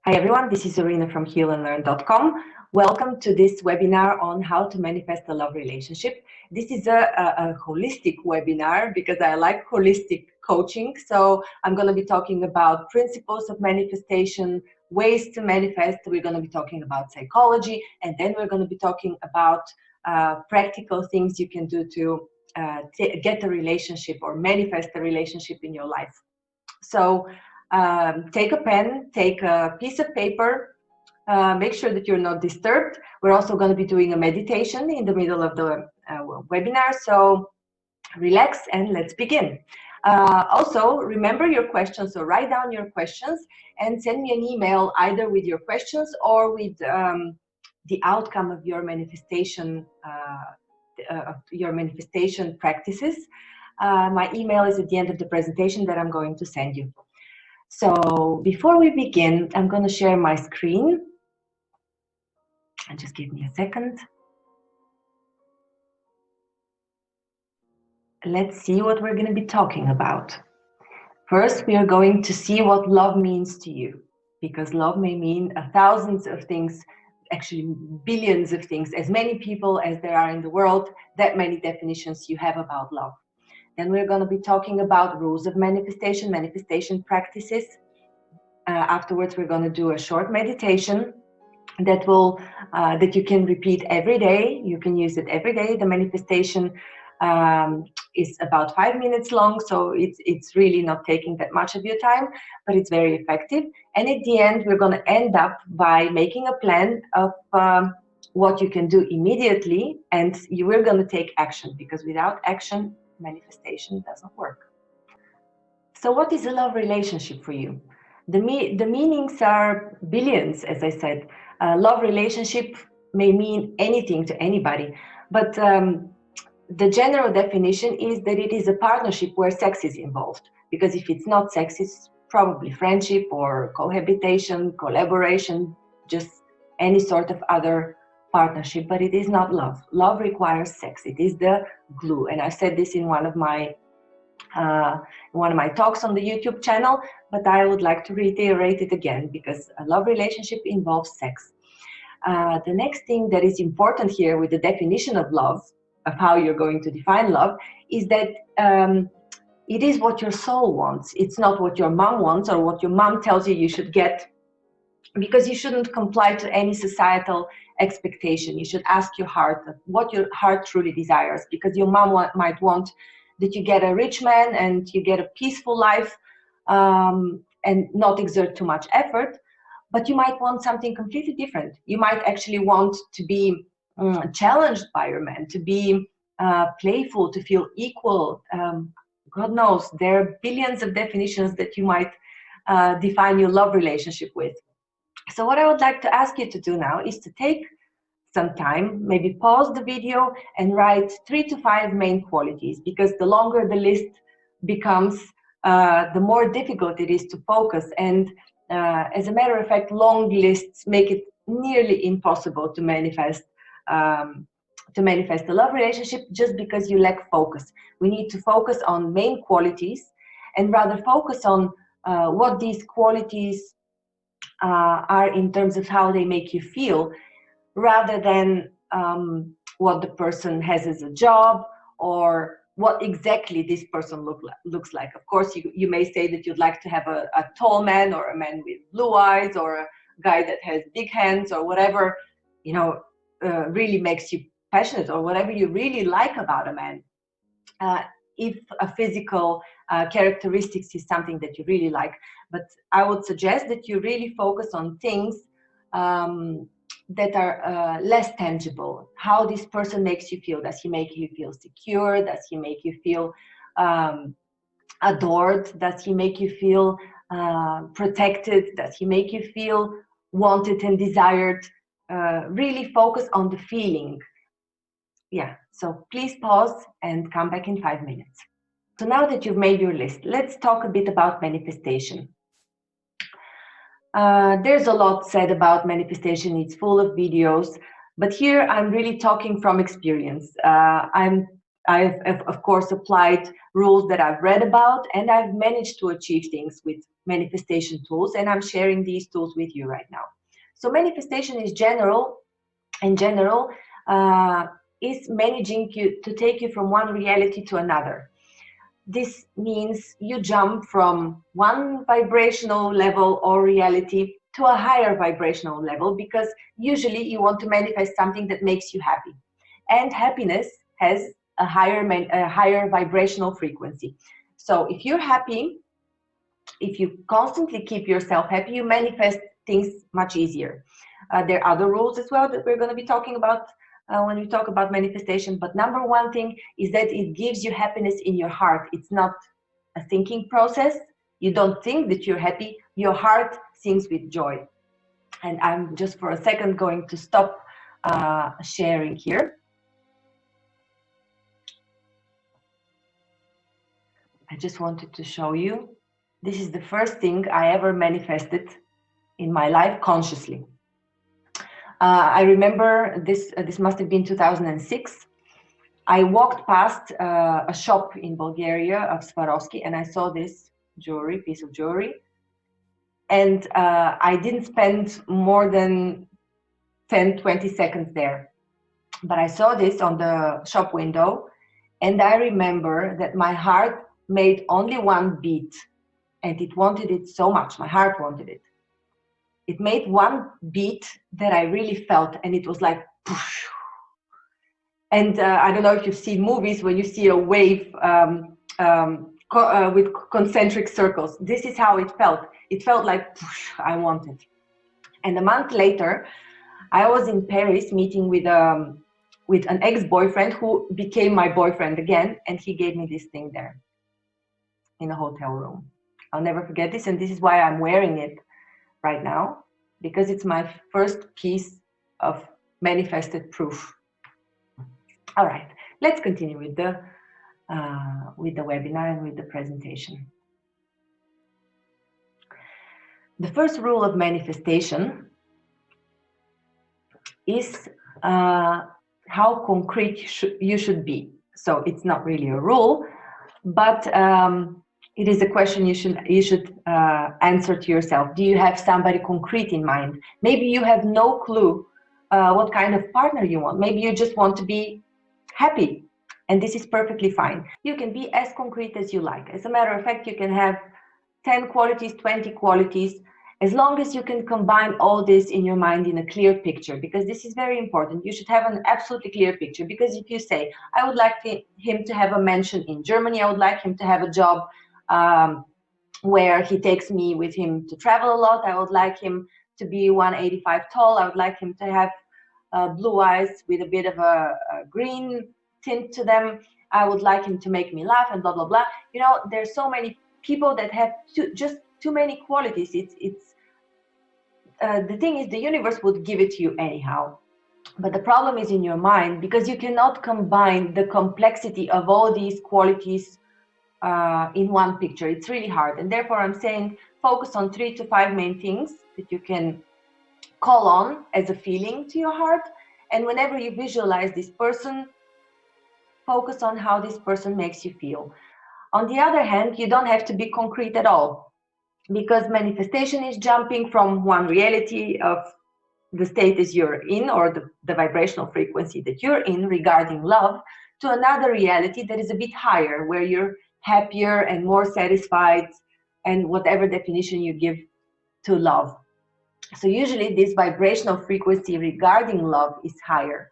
Hi everyone, this is Irina from healandlearn.com. Welcome to this webinar on how to manifest a love relationship. This is a holistic webinar because I like holistic coaching. So I'm going to be talking about principles of manifestation, ways to manifest. We're going to be talking about psychology, and then we're going to be talking about practical things you can do to get a relationship or manifest a relationship in your life. So take a pen, take a piece of paper, make sure that you're not disturbed. We're also going to be doing a meditation in the middle of the webinar, so relax and let's begin. Also, remember your questions, so write down your questions and send me an email either with your questions or with the outcome of your manifestation practices. My email is at the end of the presentation that I'm going to send you. So before we begin, I'm going to share my screen. And just give me a second. Let's see what we're going to be talking about. First, we are going to see what love means to you, because love may mean thousands of things, actually billions of things, as many people as there are in the world, that many definitions you have about love. Then we're going to be talking about rules of manifestation, manifestation practices. Afterwards, we're going to do a short meditation that you can repeat every day. You can use it every day. The manifestation is about 5 minutes long, so it's really not taking that much of your time, but it's very effective. And at the end, we're going to end up by making a plan of what you can do immediately, and we're going to take action, because without action, manifestation doesn't work. So what is a love relationship for you? The meanings are billions, as I said. Love relationship may mean anything to anybody, but the general definition is that it is a partnership where sex is involved. Because if it's not sex, it's probably friendship or cohabitation, collaboration, just any sort of other partnership, but it is not love. Love requires sex. It is the glue. And I said this in one of my talks on the YouTube channel, but I would like to reiterate it again, because a love relationship involves sex. The next thing that is important here with the definition of love, of how you're going to define love, is that it is what your soul wants. It's not what your mom wants or what your mom tells you should get, because you shouldn't comply to any societal expectation. You should ask your heart what your heart truly desires, because your mom might want that you get a rich man and you get a peaceful life and not exert too much effort, but you might want something completely different. You might actually want to be challenged by your man, to be playful, to feel equal. God knows, there are billions of definitions that you might define your love relationship with. So what I would like to ask you to do now is to take some time, maybe pause the video and write 3 to 5 main qualities, because the longer the list becomes, the more difficult it is to focus. And as a matter of fact, long lists make it nearly impossible to manifest a love relationship, just because you lack focus. We need to focus on main qualities and rather focus on what these qualities are in terms of how they make you feel, rather than what the person has as a job or what exactly this person looks like. Of course, you may say that you'd like to have a tall man, or a man with blue eyes, or a guy that has big hands, or whatever, really makes you passionate, or whatever you really like about a man. If a physical characteristics is something that you really like, but I would suggest that you really focus on things that are less tangible. How this person makes you feel. Does he make you feel secure? Does he make you feel adored? Does he make you feel protected? Does he make you feel wanted and desired? Really focus on the feeling. Yeah, so please pause and come back in 5 minutes. So now that you've made your list, let's talk a bit about manifestation. There's a lot said about manifestation. It's full of videos, but here I'm really talking from experience. I'm I've of course applied rules that I've read about, and I've managed to achieve things with manifestation tools, and I'm sharing these tools with you right now. So manifestation is in general, is managing you to take you from one reality to another. This means you jump from one vibrational level or reality to a higher vibrational level, because usually you want to manifest something that makes you happy. And happiness has a higher vibrational frequency. So if you're happy, if you constantly keep yourself happy, you manifest things much easier. There are other rules as well that we're going to be talking about when we talk about manifestation. But number one thing is that it gives you happiness in your heart. It's not a thinking process. You don't think that you're happy. Your heart sings with joy. And I'm just for a second going to stop sharing here. I just wanted to show you. This is the first thing I ever manifested in my life consciously. I remember this, this must have been 2006. I walked past a shop in Bulgaria of Swarovski, and I saw this piece of jewelry. And I didn't spend more than 10, 20 seconds there. But I saw this on the shop window, and I remember that my heart made only one beat, and it wanted it so much. My heart wanted it. It made one beat that I really felt, and it was like, poof. And I don't know if you've seen movies when you see a wave with concentric circles. This is how it felt. It felt like, poof, I want it. And a month later, I was in Paris meeting with an ex-boyfriend who became my boyfriend again, and he gave me this thing there in a hotel room. I'll never forget this, and this is why I'm wearing it right now, because it's my first piece of manifested proof. All right, let's continue with the webinar and with the presentation. The first rule of manifestation is how concrete you should be. So it's not really a rule, but it is a question you should answer to yourself. Do you have somebody concrete in mind? Maybe you have no clue what kind of partner you want. Maybe you just want to be happy, and this is perfectly fine. You can be as concrete as you like. As a matter of fact, you can have 10 qualities, 20 qualities, as long as you can combine all this in your mind in a clear picture, because this is very important. You should have an absolutely clear picture, because if you say, I would like him to have a mansion in Germany, I would like him to have a job where he takes me with him to travel a lot, I would like him to be 185 tall, I would like him to have blue eyes with a bit of a green tint to them, I would like him to make me laugh, and blah, blah, blah. You know, there's so many people that have just too many qualities. The thing is, the universe would give it to you anyhow. But the problem is in your mind, because you cannot combine the complexity of all these qualities in one picture. It's really hard. And therefore, I'm saying focus on 3 to 5 main things that you can call on as a feeling to your heart. And whenever you visualize this person, focus on how this person makes you feel. On the other hand, you don't have to be concrete at all, because manifestation is jumping from one reality of the status you're in, or the vibrational frequency that you're in regarding love, to another reality that is a bit higher, where you're happier and more satisfied, and whatever definition you give to love. So usually this vibrational frequency regarding love is higher.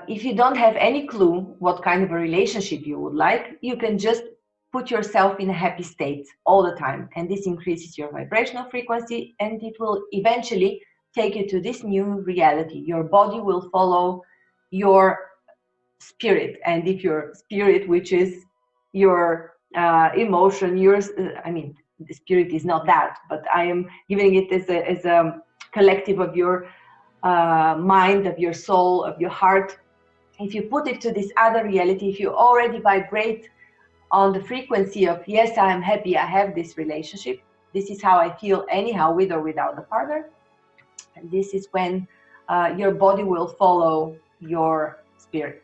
If you don't have any clue what kind of a relationship you would like, you can just put yourself in a happy state all the time, and this increases your vibrational frequency, and it will eventually take you to this new reality. Your body will follow your spirit, and if your spirit, which is your emotion, yours, I mean, the spirit is not that, but I am giving it as a collective of your mind, of your soul, of your heart. If you put it to this other reality, if you already vibrate on the frequency of, yes, I am happy, I have this relationship, this is how I feel anyhow, with or without the partner, and this is when your body will follow your spirit.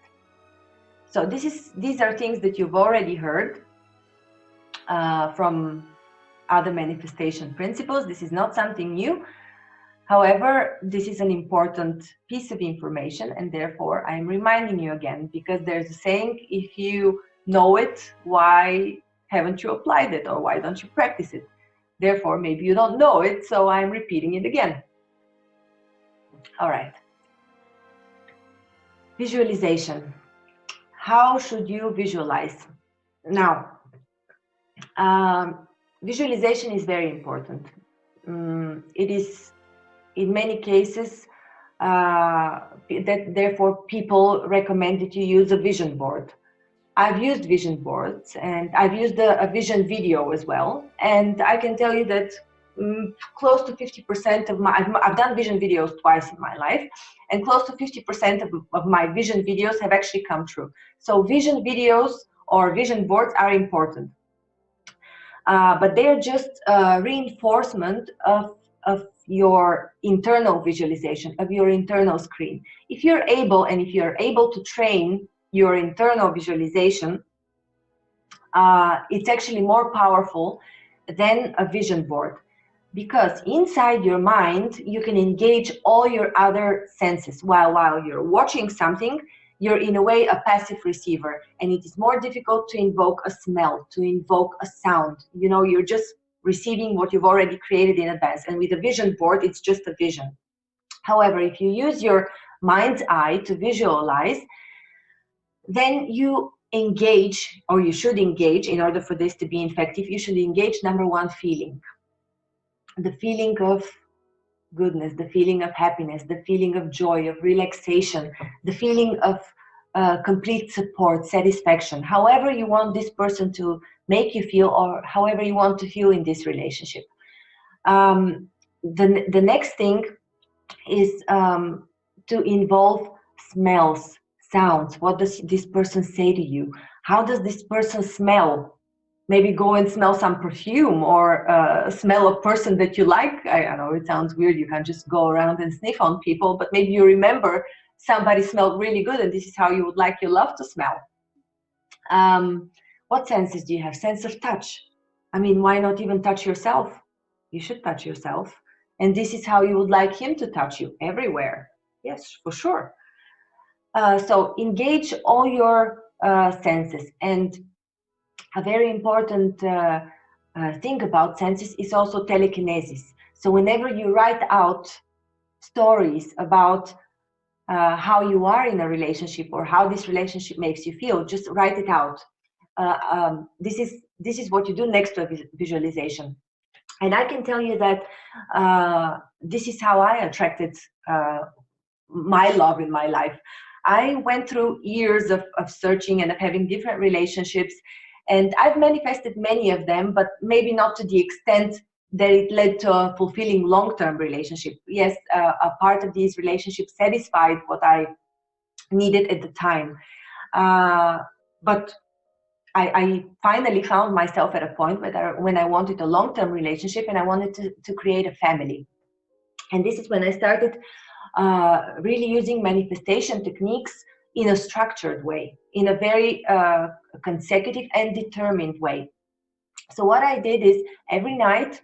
So these are things that you've already heard from other manifestation principles. This is not something new. However, this is an important piece of information, and therefore I'm reminding you again, because there's a saying, if you know it, why haven't you applied it, or why don't you practice it? Therefore, maybe you don't know it, so I'm repeating it again. All right. Visualization. How should you visualize? Now, visualization is very important. It is, in many cases, that therefore people recommend that you use a vision board. I've used vision boards, and I've used a vision video as well, and I can tell you that close to 50% of my, I've done vision videos twice in my life, and close to 50% of my vision videos have actually come true. So vision videos or vision boards are important, but they are just reinforcement of your internal visualization, of your internal screen. If you're able, and if you're able to train your internal visualization, it's actually more powerful than a vision board, because inside your mind you can engage all your other senses. While you're watching something, you're in a way a passive receiver, and it is more difficult to invoke a smell, to invoke a sound. You know, you're just receiving what you've already created in advance, and with a vision board it's just a vision. However, if you use your mind's eye to visualize, then you engage, or you should engage, in order for this to be effective, you should engage number one, feeling. The feeling of goodness, the feeling of happiness, the feeling of joy, of relaxation, the feeling of complete support, satisfaction, however you want this person to make you feel, or however you want to feel in this relationship. The next thing is to involve smells, sounds. What does this person say to you? How does this person smell? Maybe go and smell some perfume, or smell a person that you like. I know it sounds weird, you can't just go around and sniff on people, but maybe you remember somebody smelled really good and this is how you would like your love to smell. What senses do you have? Sense of touch. I mean, why not even touch yourself? You should touch yourself. And this is how you would like him to touch you, everywhere. Yes, for sure. So engage all your senses. And a very important thing about senses is also telekinesis. So whenever you write out stories about how you are in a relationship, or how this relationship makes you feel, just write it out. This is what you do next to a visualization. And I can tell you that this is how I attracted my love in my life. I went through years of searching and of having different relationships, and I've manifested many of them, but maybe not to the extent that it led to a fulfilling long-term relationship. Yes, a part of these relationships satisfied what I needed at the time. But I finally found myself at a point when I wanted a long-term relationship, and I wanted to create a family. And this is when I started really using manifestation techniques in a structured way, in a very consecutive and determined way. So what I did is, every night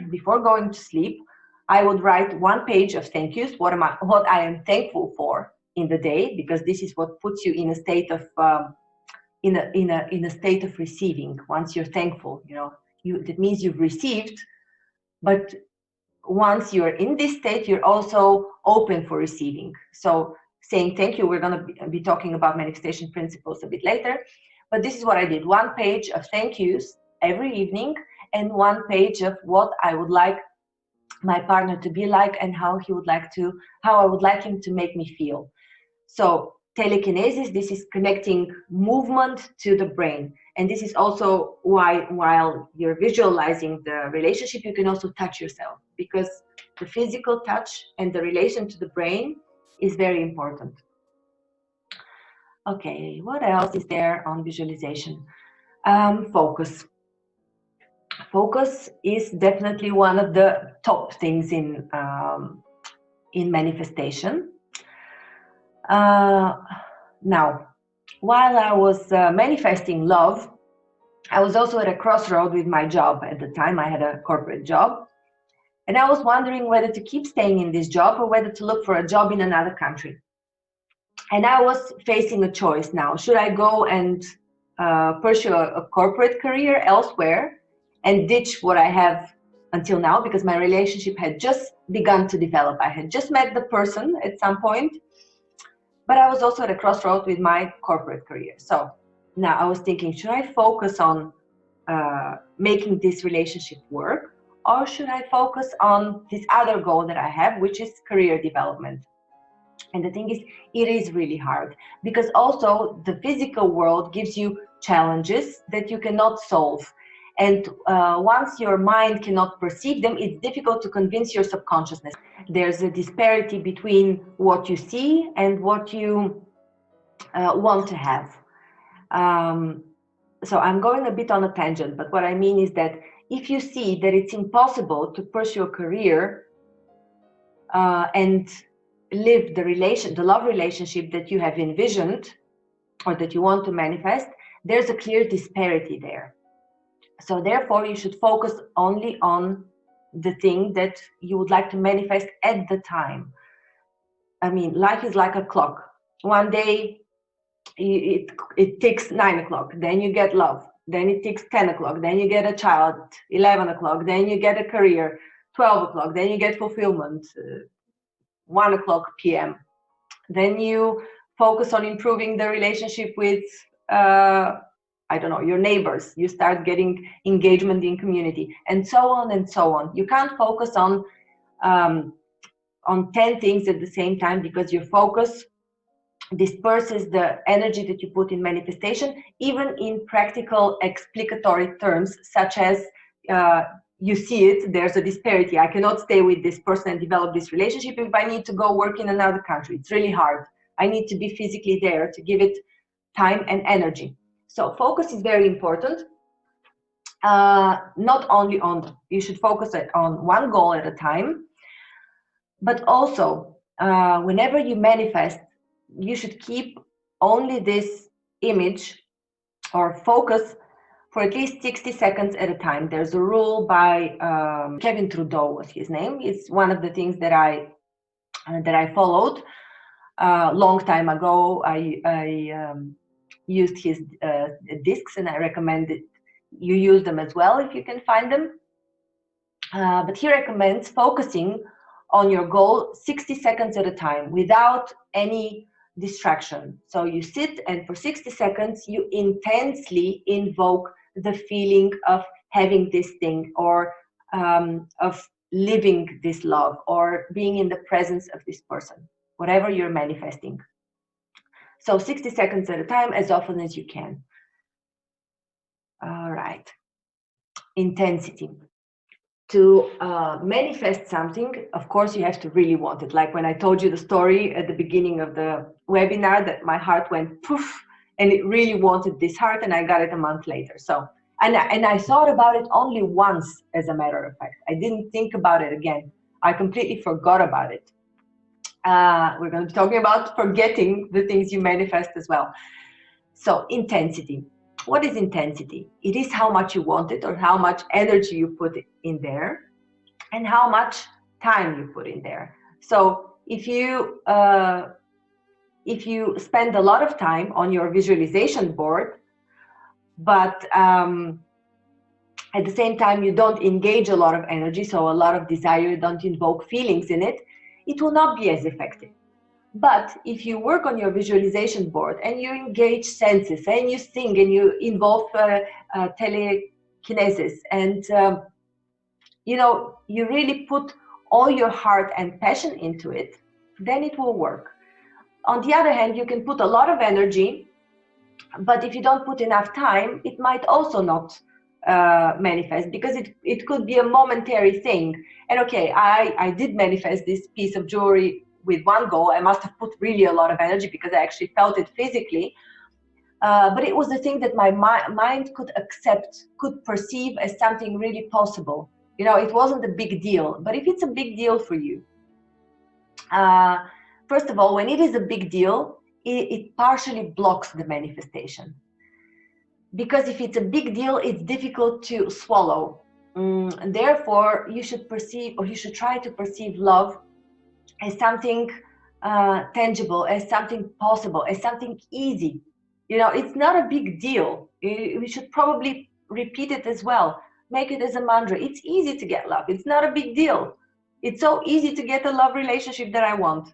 before going to sleep, I would write one page of thank yous, what I am thankful for in the day, because this is what puts you in a state of in a state of receiving. Once you're thankful, that means you've received. But once you're in this state, you're also open for receiving. So saying thank you, we're going to be talking about manifestation principles a bit later, but this is what I did: one page of thank yous every evening, and one page of what I would like my partner to be like, and how I would like him to make me feel. So telekinesis, this is connecting movement to the brain. And this is also why, while you're visualizing the relationship, you can also touch yourself, because the physical touch and the relation to the brain is very important. Okay, what else is there on visualization? Focus. Focus is definitely one of the top things in manifestation. Now, while I was manifesting love, I was also at a crossroad with my job. At the time, I had a corporate job. And I was wondering whether to keep staying in this job or whether to look for a job in another country. And I was facing a choice now. Should I go and pursue a corporate career elsewhere and ditch what I have until now, because my relationship had just begun to develop. I had just met the person at some point, but I was also at a crossroad with my corporate career. So now I was thinking, should I focus on making this relationship work, or should I focus on this other goal that I have, which is career development? And the thing is, it is really hard, because also the physical world gives you challenges that you cannot solve. And once your mind cannot perceive them, it's difficult to convince your subconsciousness. There's a disparity between what you see and what you want to have. So I'm going a bit on a tangent, but what I mean is that if you see that it's impossible to pursue a career and live the love relationship that you have envisioned or that you want to manifest, there's a clear disparity there. So therefore, you should focus only on the thing that you would like to manifest at the time. I mean, life is like a clock. One day it ticks 9 o'clock, then you get love, then it ticks 10 o'clock, then you get a child, 11 o'clock, then you get a career, 12 o'clock, then you get fulfillment, 1 o'clock p.m. Then you focus on improving the relationship with, I don't know, your neighbors. You start getting engagement in community, and so on and so on. You can't focus on 10 things at the same time, because your focus disperses the energy that you put in manifestation, even in practical explicatory terms, such as you see it, there's a disparity. I cannot stay with this person and develop this relationship if I need to go work in another country. It's really hard. I need to be physically there to give it time and energy. So focus is very important. Not only on, you should focus on one goal at a time, but also whenever you manifest, you should keep only this image or focus for at least 60 seconds at a time. There's a rule by Kevin Trudeau was his name. It's one of the things that I followed a long time ago. I used his discs, and I recommend it. You use them as well if you can find them. But he recommends focusing on your goal 60 seconds at a time without any distraction. So you sit, and for 60 seconds you intensely invoke the feeling of having this thing, or of living this love, or being in the presence of this person, whatever you're manifesting. So 60 seconds at a time, as often as you can. All right. Intensity. To manifest something, of course, you have to really want it. Like when I told you the story at the beginning of the webinar, that my heart went poof, and it really wanted this heart, and I got it a month later. So, and I thought about it only once, as a matter of fact. I didn't think about it again. I completely forgot about it. We're going to be talking about forgetting the things you manifest as well. So intensity. What is intensity? It is how much you want it, or how much energy you put in there, and how much time you put in there. So if you spend a lot of time on your visualization board, but at the same time you don't engage a lot of energy, so a lot of desire, you don't invoke feelings in it, it will not be as effective. But if you work on your visualization board, and you engage senses, and you sing, and you involve telekinesis, and you really put all your heart and passion into it, then it will work. On the other hand, you can put a lot of energy, but if you don't put enough time, it might also not manifest, because it could be a momentary thing. And okay, I did manifest this piece of jewelry with one goal. I must have put really a lot of energy, because I actually felt it physically. But it was the thing that my mind could accept, could perceive as something really possible. It wasn't a big deal. But if it's a big deal for you, first of all, when it is a big deal, it partially blocks the manifestation. Because if it's a big deal, it's difficult to swallow. And therefore, you should perceive, or you should try to perceive love as something tangible, as something possible, as something easy. You know, it's not a big deal. We should probably repeat it as well. Make it as a mantra. It's easy to get love. It's not a big deal. It's so easy to get a love relationship that I want.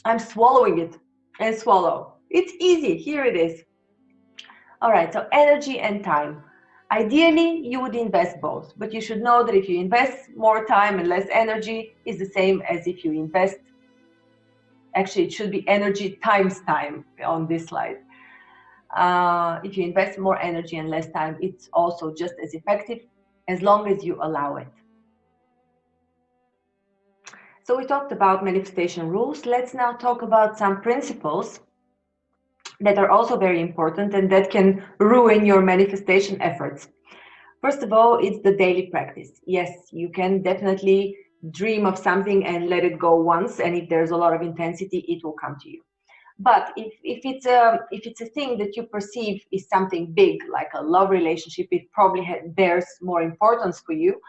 I'm swallowing it and swallow. It's easy. Here it is. All right, so energy and time. Ideally, you would invest both, but you should know that if you invest more time and less energy, is the same as if you invest, actually it should be energy times time on this slide. If you invest more energy and less time, it's also just as effective as long as you allow it. So we talked about manifestation rules. Let's now talk about some principles that are also very important and that can ruin your manifestation efforts. First of all, it's the daily practice. Yes, you can definitely dream of something and let it go once, and if there's a lot of intensity, it will come to you. But if it's a thing that you perceive is something big, like a love relationship, it probably bears more importance for you.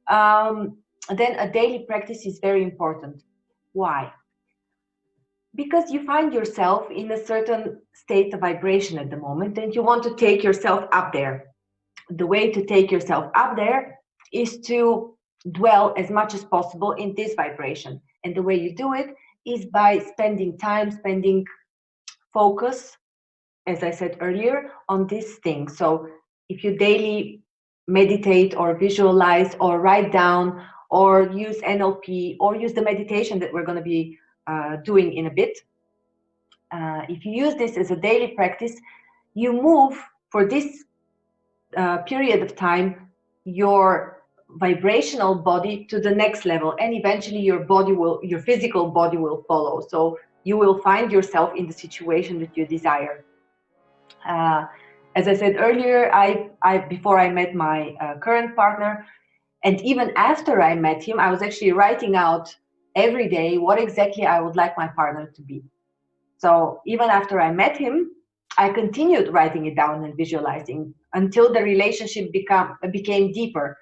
Then a daily practice is very important. Why? Because you find yourself in a certain state of vibration at the moment and you want to take yourself up there. The way to take yourself up there is to dwell as much as possible in this vibration. And the way you do it is by spending time, spending focus, as I said earlier, on this thing. So if you daily meditate or visualize or write down or use NLP or use the meditation that we're going to be doing in a bit. If you use this as a daily practice, you move for this period of time your vibrational body to the next level, and eventually your physical body will follow. So you will find yourself in the situation that you desire. As I said earlier, before I met my current partner, and even after I met him, I was actually writing out every day what exactly I would like my partner to be. So even after I met him, I continued writing it down and visualizing until the relationship became deeper.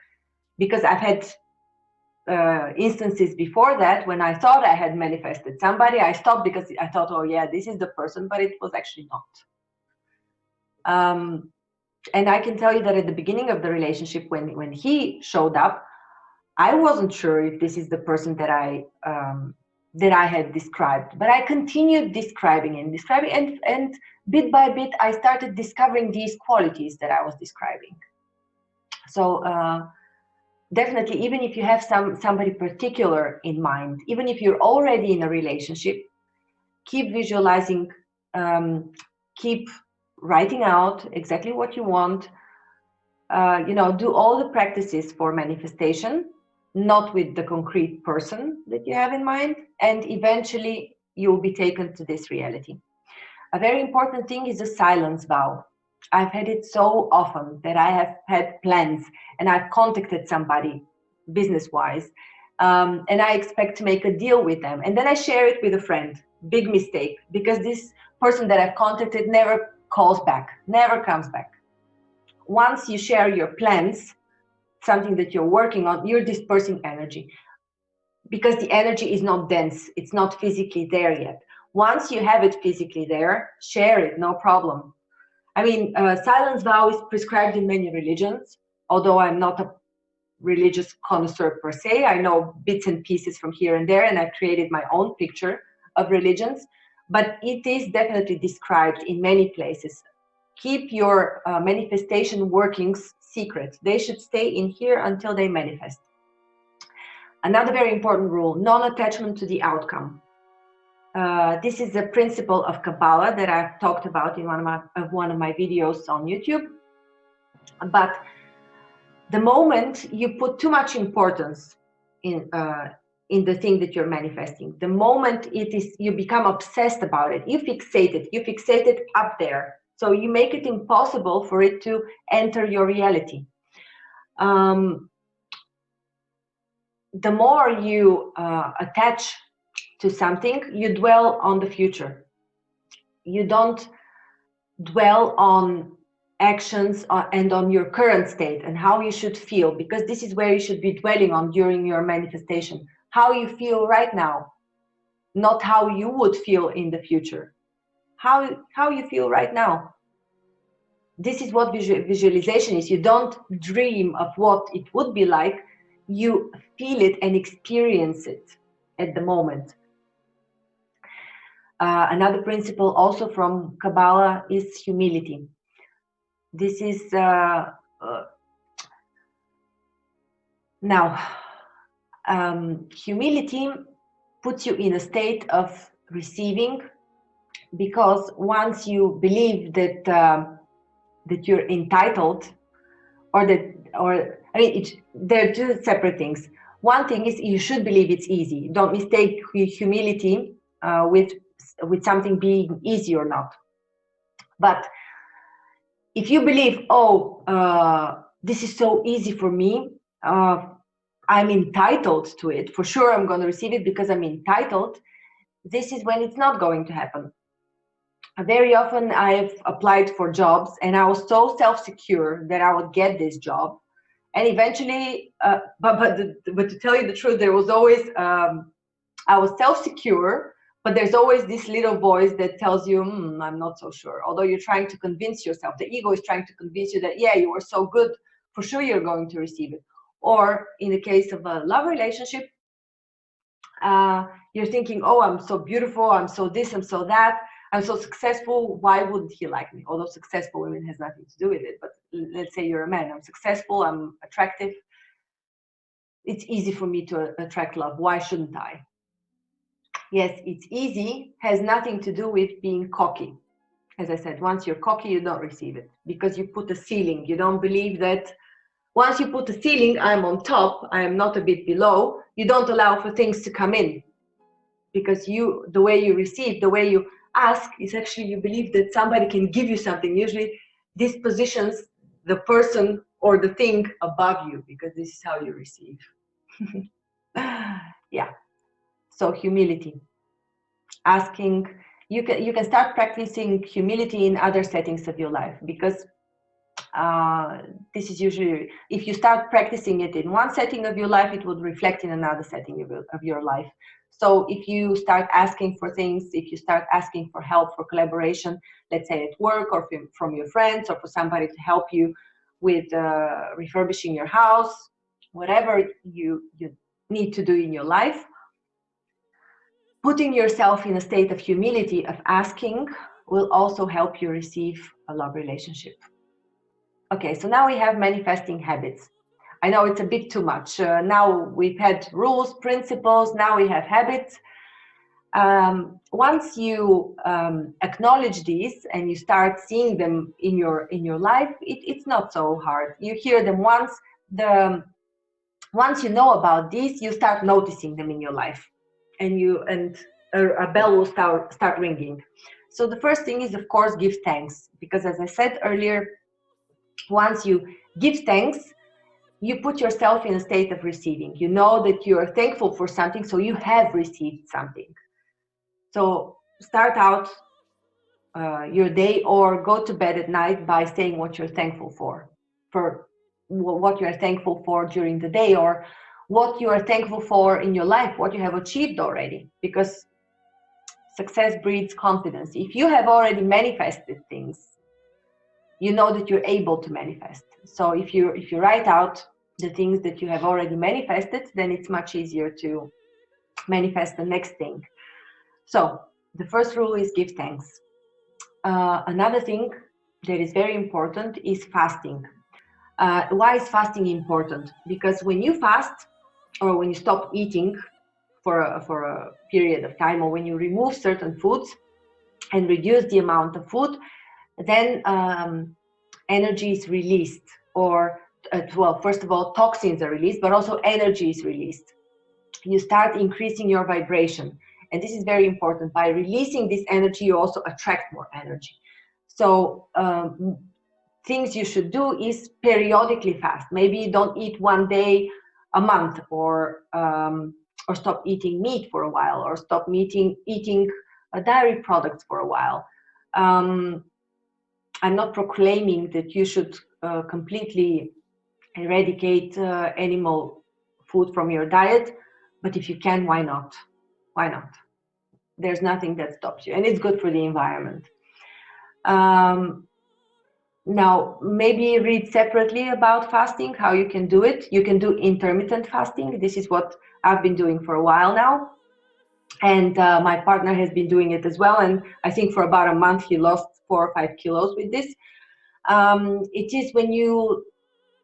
Because I've had instances before that when I thought I had manifested somebody, I stopped because I thought, oh yeah, this is the person, but it was actually not. And I can tell you that at the beginning of the relationship, when he showed up, I wasn't sure if this is the person that I had described, but I continued describing and bit by bit, I started discovering these qualities that I was describing. So definitely, even if you have somebody particular in mind, even if you're already in a relationship, keep visualizing, keep writing out exactly what you want. Do all the practices for manifestation, not with the concrete person that you have in mind, and eventually you'll be taken to this reality. A very important thing is a silence vow. I've had it so often that I have had plans and I've contacted somebody business-wise, and I expect to make a deal with them. And then I share it with a friend. Big mistake, because this person that I've contacted never calls back, never comes back. Once you share your plans, something that you're working on, you're dispersing energy, because the energy is not dense, it's not physically there yet. Once you have it physically there, share it, no problem. I mean, silence vow is prescribed in many religions, although I'm not a religious connoisseur per se. I know bits and pieces from here and there, and I've created my own picture of religions, but it is definitely described in many places. Keep your manifestation workings secret. They should stay in here until they manifest. Another very important rule, non-attachment to the outcome. This is a principle of Kabbalah that I've talked about in one of my videos on YouTube. But the moment you put too much importance in the thing that you're manifesting, the moment you become obsessed about it, you fixate it up there. So you make it impossible for it to enter your reality. The more you attach to something, you dwell on the future. you don't dwell on actions and on your current state and how you should feel, because this is where you should be dwelling on during your manifestation. How you feel right now, not how you would feel in the future. How you feel right now. This is what visualization is. You don't dream of what it would be like, you feel it and experience it at the moment. Another principle also from Kabbalah is humility. This is humility puts you in a state of receiving, because once you believe that that you're entitled, they're two separate things. One thing is you should believe it's easy. Don't mistake humility with something being easy or not. But if you believe, this is so easy for me, I'm entitled to it, for sure I'm going to receive it because I'm entitled, this is when it's not going to happen. Very often I've applied for jobs and I was so self-secure that I would get this job, and eventually but to tell you the truth, there was always I was self-secure, but there's always this little voice that tells you, I'm not so sure. Although you're trying to convince yourself, the ego is trying to convince you that, yeah, you are so good, for sure you're going to receive it. Or in the case of a love relationship, you're thinking, oh, I'm so beautiful, I'm so this, I'm so that, I'm so successful, why wouldn't he like me? Although successful women has nothing to do with it, but let's say you're a man, I'm successful, I'm attractive, it's easy for me to attract love, why shouldn't I? Yes, it's easy, has nothing to do with being cocky. As I said, once you're cocky, you don't receive it, because you put a ceiling. You don't believe that once you put a ceiling, I'm on top, I am not a bit below, you don't allow for things to come in. Because the way you receive, the way you ask is actually you believe that somebody can give you something. Usually this positions the person or the thing above you, because this is how you receive. Yeah. So humility. Asking, you can start practicing humility in other settings of your life, because this is usually, if you start practicing it in one setting of your life, it would reflect in another setting of your life. So if you start asking for things, if you start asking for help, for collaboration, let's say at work or from your friends, or for somebody to help you with refurbishing your house, whatever you need to do in your life, putting yourself in a state of humility, of asking, will also help you receive a love relationship. Okay, so now we have manifesting habits. I know it's a bit too much. Now we've had rules, principles, now we have habits. Once you acknowledge these and you start seeing them in your life, it's not so hard. You hear them once. Once you know about these, you start noticing them in your life, and a bell will start ringing. So the first thing is, of course, give thanks, because as I said earlier, once you give thanks, you put yourself in a state of receiving. You know that you are thankful for something, so you have received something. So start out your day, or go to bed at night by saying what you're thankful for what you are thankful for during the day, or what you are thankful for in your life, what you have achieved already, because success breeds confidence. If you have already manifested things, you know that you're able to manifest. So if you write out the things that you have already manifested, then it's much easier to manifest the next thing. So the first rule is give thanks. Another thing that is very important is fasting. Why is fasting important? Because when you fast, or when you stop eating for a period of time, or when you remove certain foods and reduce the amount of food, then energy is released, or first of all, toxins are released, but also energy is released. You start increasing your vibration, and this is very important. By releasing this energy, you also attract more energy. So things you should do is periodically fast. Maybe don't eat one day a month, or stop eating meat for a while, or stop eating dairy products for a while. I'm not proclaiming that you should completely eradicate animal food from your diet, but if you can, why not? Why not? There's nothing that stops you, and it's good for the environment. Now, maybe read separately about fasting, how you can do it. You can do intermittent fasting. This is what I've been doing for a while now. And my partner has been doing it as well. And I think for about a month, he lost 4 or 5 kilos with this. It is when you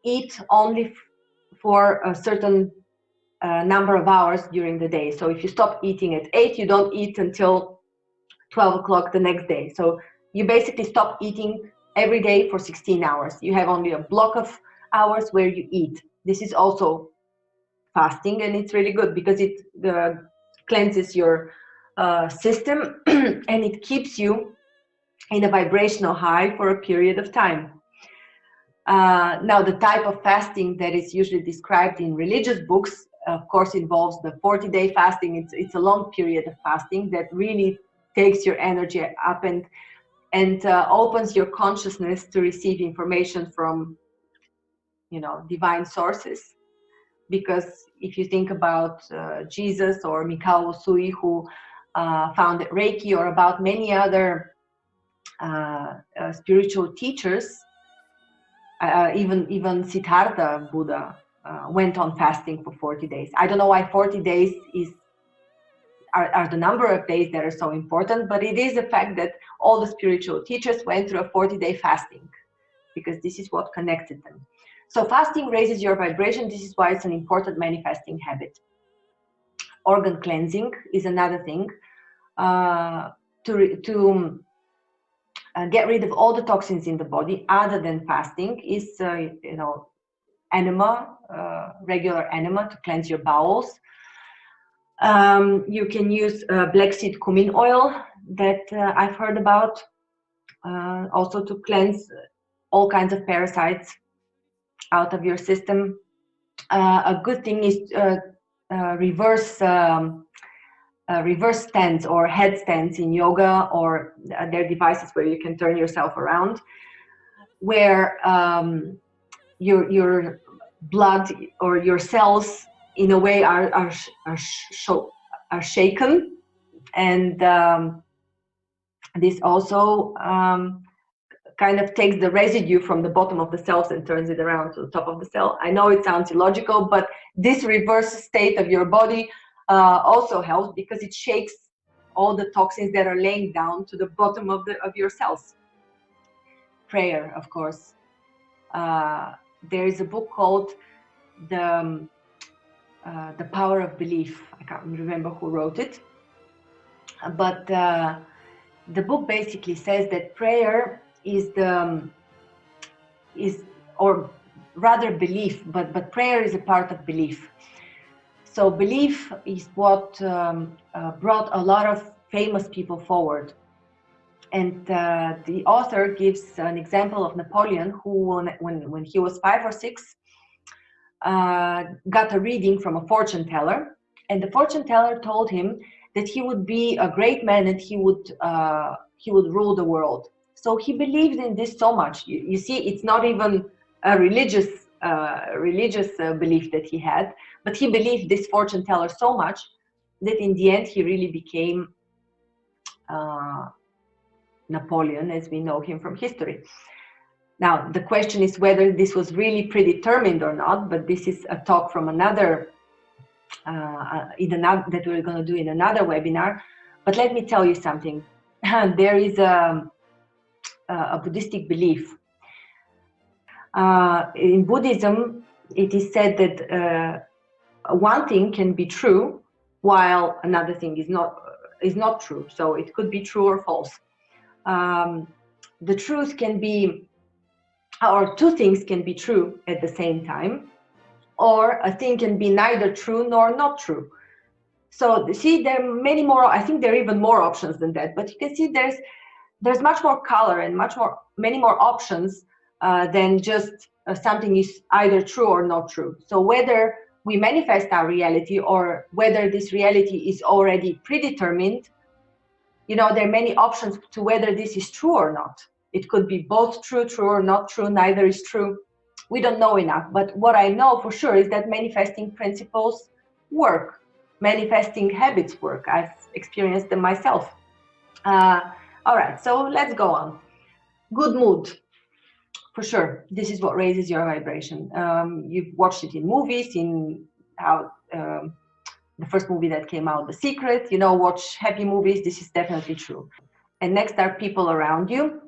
eat only for a certain number of hours during the day. So if you stop eating at 8, you don't eat until 12 o'clock the next day. So you basically stop eating every day for 16 hours. You have only a block of hours where you eat. This is also fasting, and it's really good because it cleanses your system and it keeps you in a vibrational high for a period of time. Now, the type of fasting that is usually described in religious books, of course, involves the 40-day fasting. It's a long period of fasting that really takes your energy up and opens your consciousness to receive information from, divine sources. Because if you think about Jesus or Mikao Usui, who founded Reiki, or about many other spiritual teachers, even Siddhartha Buddha went on fasting for 40 days. I don't know why 40 days are the number of days that are so important, but it is a fact that all the spiritual teachers went through a 40-day fasting because this is what connected them. So fasting raises your vibration. This is why it's an important manifesting habit. Organ cleansing is another thing. To get rid of all the toxins in the body other than fasting is, enema, regular enema to cleanse your bowels. You can use black seed cumin oil that I've heard about, also to cleanse all kinds of parasites out of your system. A good thing is reverse stands or headstands in yoga, or there are devices where you can turn yourself around, where your blood or your cells in a way are shaken, and this also kind of takes the residue from the bottom of the cells and turns it around to the top of the cell. I know it sounds illogical, but this reverse state of your body also helps because it shakes all the toxins that are laying down to the bottom of your cells. Prayer, of course. There is a book called The Power of Belief. I can't remember who wrote it, but the book basically says that prayer or rather belief, but prayer is a part of belief. So belief is what brought a lot of famous people forward. And the author gives an example of Napoleon, who, when he was 5 or 6, got a reading from a fortune teller, and the fortune teller told him that he would be a great man and he would rule the world. So he believed in this so much. You see, it's not even a religious belief that he had, but he believed this fortune teller so much that in the end he really became Napoleon as we know him from history. Now, the question is whether this was really predetermined or not, but this is a talk from another, that we're going to do in another webinar. But let me tell you something. There is a Buddhistic belief. In Buddhism, it is said that one thing can be true while another thing is not true. So it could be true or false. The truth can be, or two things can be true at the same time, or a thing can be neither true nor not true. So see, there are many more. I think there are even more options than that. But you can see there's much more color and many more options than just something is either true or not true. So whether we manifest our reality or whether this reality is already predetermined, you know, there are many options to whether this is true or not. It could be both true or not true, neither is true. We don't know enough, but what I know for sure is that manifesting principles work. Manifesting habits work. I've experienced them myself. All right, so let's go on. Good mood. For sure, this is what raises your vibration. You've watched it in movies, in how the first movie that came out, The Secret, you know, watch happy movies. This is definitely true. And next are people around you.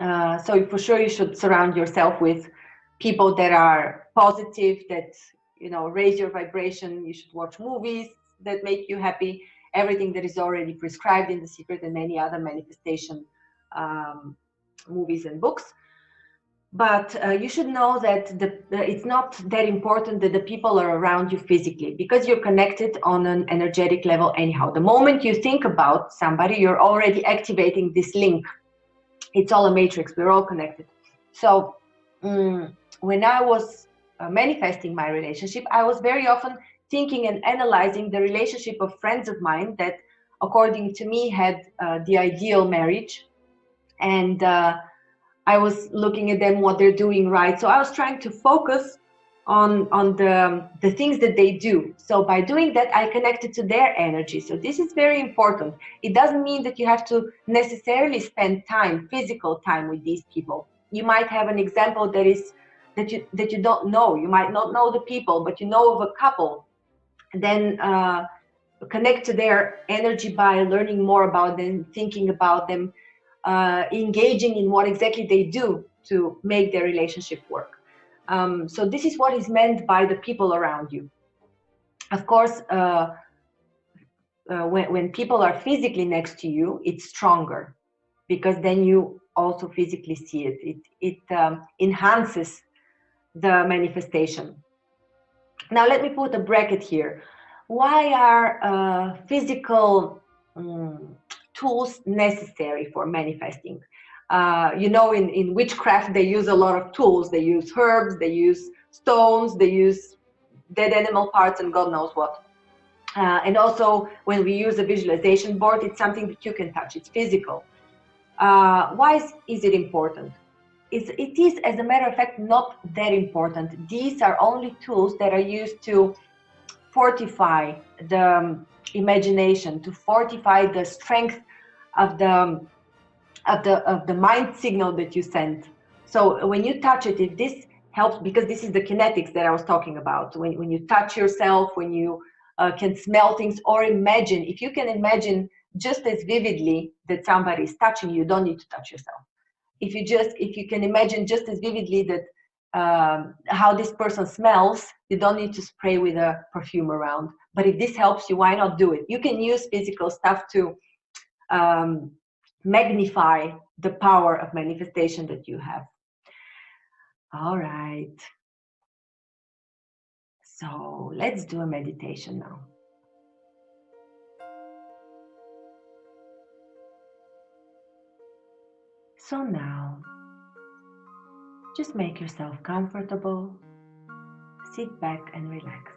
So for sure, you should surround yourself with people that are positive, that, you know, raise your vibration. You should watch movies that make you happy. Everything that is already prescribed in The Secret and many other manifestation movies and books. But you should know that it's not that important that the people are around you physically, because you're connected on an energetic level anyhow. The moment you think about somebody, you're already activating this link. It's all a matrix. We're all connected. So when I was manifesting my relationship, I was very often thinking and analyzing the relationship of friends of mine that, according to me, had the ideal marriage. And I was looking at them, what they're doing right. So I was trying to focus on the things that they do. So by doing that, I connected to their energy. So this is very important. It doesn't mean that you have to necessarily spend time, physical time, with these people. You might have an example that you don't know. You might not know the people, but you know of a couple. Then connect to their energy by learning more about them, thinking about them, engaging in what exactly they do to make their relationship work. So this is what is meant by the people around you. Of course, when people are physically next to you, it's stronger, because then you also physically see it. It enhances the manifestation. Now let me put a bracket here. Why are physical tools necessary for manifesting? You know, in witchcraft, they use a lot of tools. They use herbs, they use stones, they use dead animal parts, and God knows what. And also, when we use a visualization board, it's something that you can touch. It's physical. Why is it important? It is, as a matter of fact, not that important. These are only tools that are used to fortify the imagination, to fortify the strength of the mind signal that you send. So when you touch it, if this helps, because this is the kinetics that I was talking about. When you touch yourself, when you can smell things, or imagine, if you can imagine just as vividly that somebody is touching you, you don't need to touch yourself. If you can imagine just as vividly that how this person smells, you don't need to spray with a perfume around. But if this helps you, why not do it? You can use physical stuff to magnify the power of manifestation that you have. All right. So let's do a meditation now. So now, just make yourself comfortable, sit back and relax.